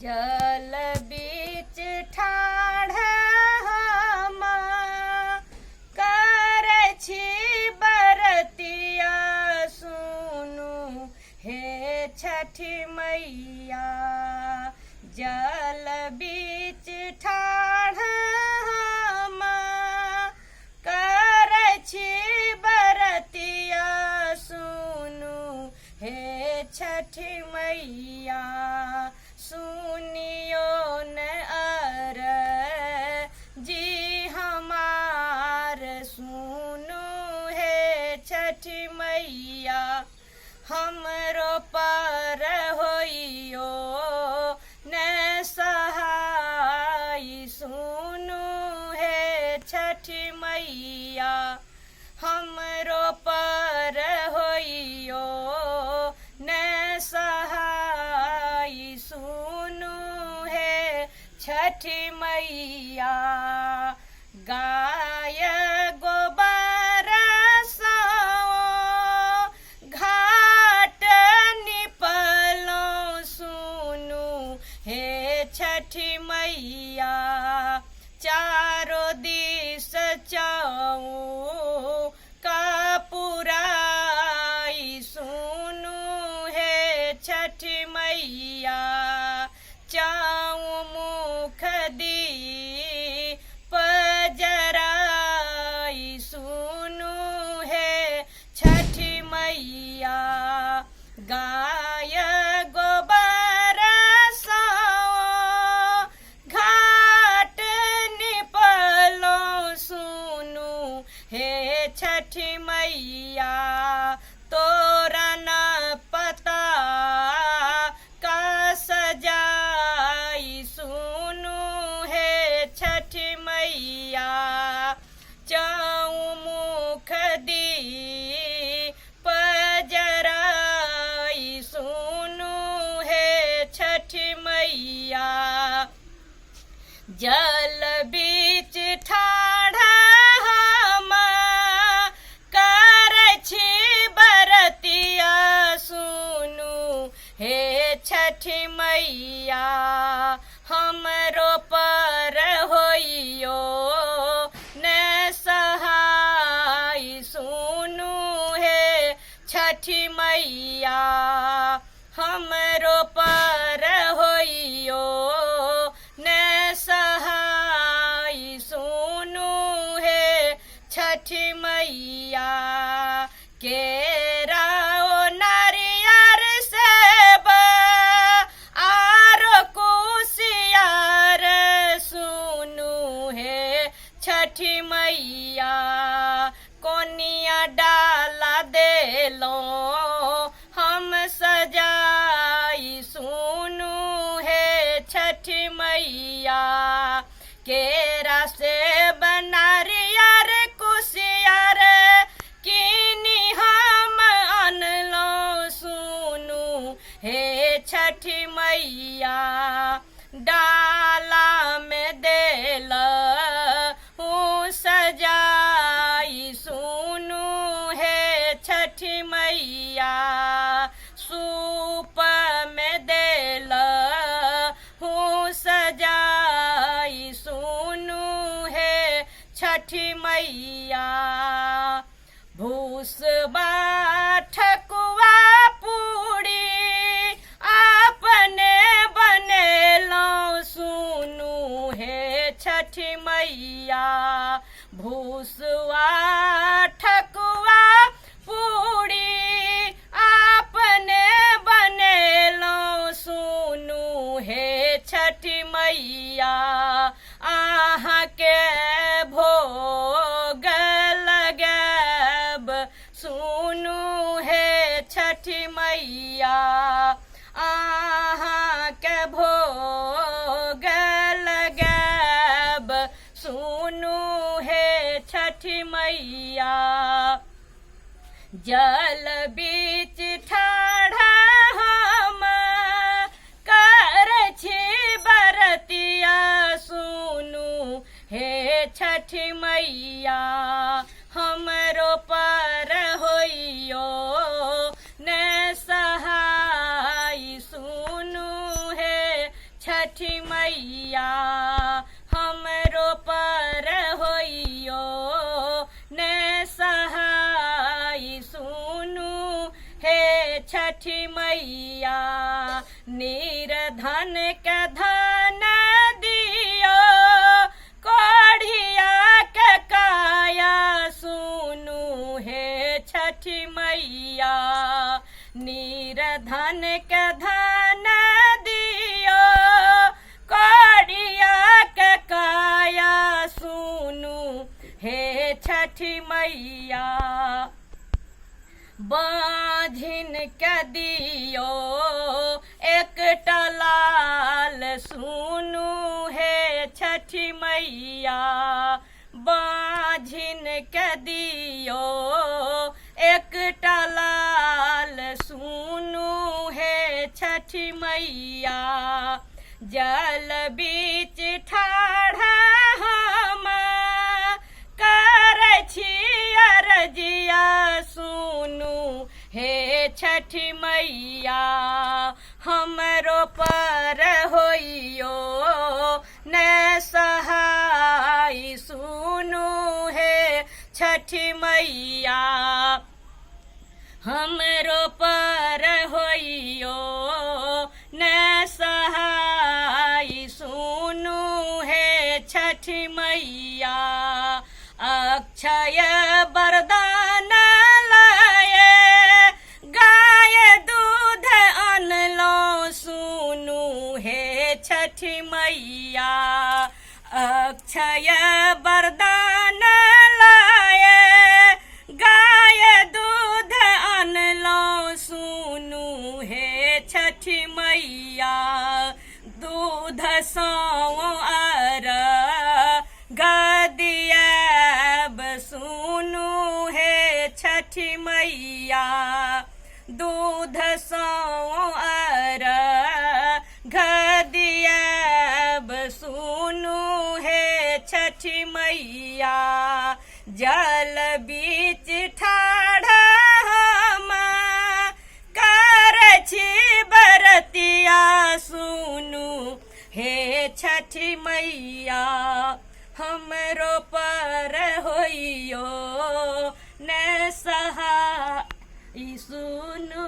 जल बीच ठाढ़ हम करै छी बरतिया सुनु हे छठी मैया। जल बीच ठाढ़ हम करै छी बरतिया सुनु हे छठी मैया। सुनियो न जी हमार सुनु हे छठी मैया। हमरो पर होइयो न सहाय सुनु हे छठी मैया। हमरो पर होइयो न सहाय सुनु हे छठी मैया। गाय गोबर साओ घाट निपलो सुनु हे छठी मैया। चारो दिस चाऊ का पुराई सुनु हे छठी मैया। चाऊ मुख दीप जराई सुनु हे छठी मैया। गाय गोबर साओ घाट निपलो सुनु हे छठी मैया। तोरन पता का सजाई सुनु हे छठी मैया। चाऊ मुख दीप जराई सुनु हे छठी मैया। जल बीच ठाढ़ हम करै छी बरतिया सुनु हे छठी मैया। हमरो पर होइयो न सहाय सुनु हे छठी मैया। हमरो पर होइयो न सहाय सुनु हे छठी मैया। केरा ओ नारियर सेब आरो कुसियार सुनु हे छठी मैया। कोनिया डाला देलो हम सजाई सुनु हे छठी मैया। केरा सेब नारियर कुसियार कीनी हम अनलो सुनु हे छठी मैया। डाला में देल सजाई सुनु हे छठी मैया। सूप में देल सजाई सुनु हे छठी मैया। भूसबा ठकुआ पूड़ी आपने बनेलो सुनु हे छठी मैया। भूसवा ठकुआ पूड़ी आपने बनेलो सुनु हे छठी मैया। आहाँ के भोग लगब सुनु हे छठी मैया। आहाँ के भोग लगब सुनु हे छठी मैया। जल बीच ठाढ़ हम करै छी बरतिया सुनु हे छठी मैया। हमरो पर होइयो न सहाय सुनु हे छठी मैया हमरो पर होइयो ने सहाय सुनु हे छठी मैया निर्धन के धन दियो कोढ़िया के काया सुनु हे छठी मैया निर्धन के धन दियो कोढ़िया के काया सुनु हे छठी मैया बाझिन के दियो एक लाल सुनु हे छठी मैया बाझिन के दियो एक लाल सुनु हे छठी मैया जल बीच ठाढ़ा हम कर छी अरजिया सुनु हे छठी मैया हमरो पर होइयो ने सहाय सुनु हे छठी मैया हमरो पर होइयो ने सहाय सुनु हे छठी मैया अक्षय वरदान लाए गाय दूध अनलो सुनु हे छठी मैया अक्षय वरदान लाए गाय दूध अनलो सुनु हे छठी मैया दूध सौ अर गदियाब सुनु हे छठी मैया दूध सौ अर गदियाब सुनु हे छठी मैया जल बीच ठाढ़ा हम कर छी बरतिया सुनु हे छठी मैया हमरो पर होइयो ने सहाय सुनु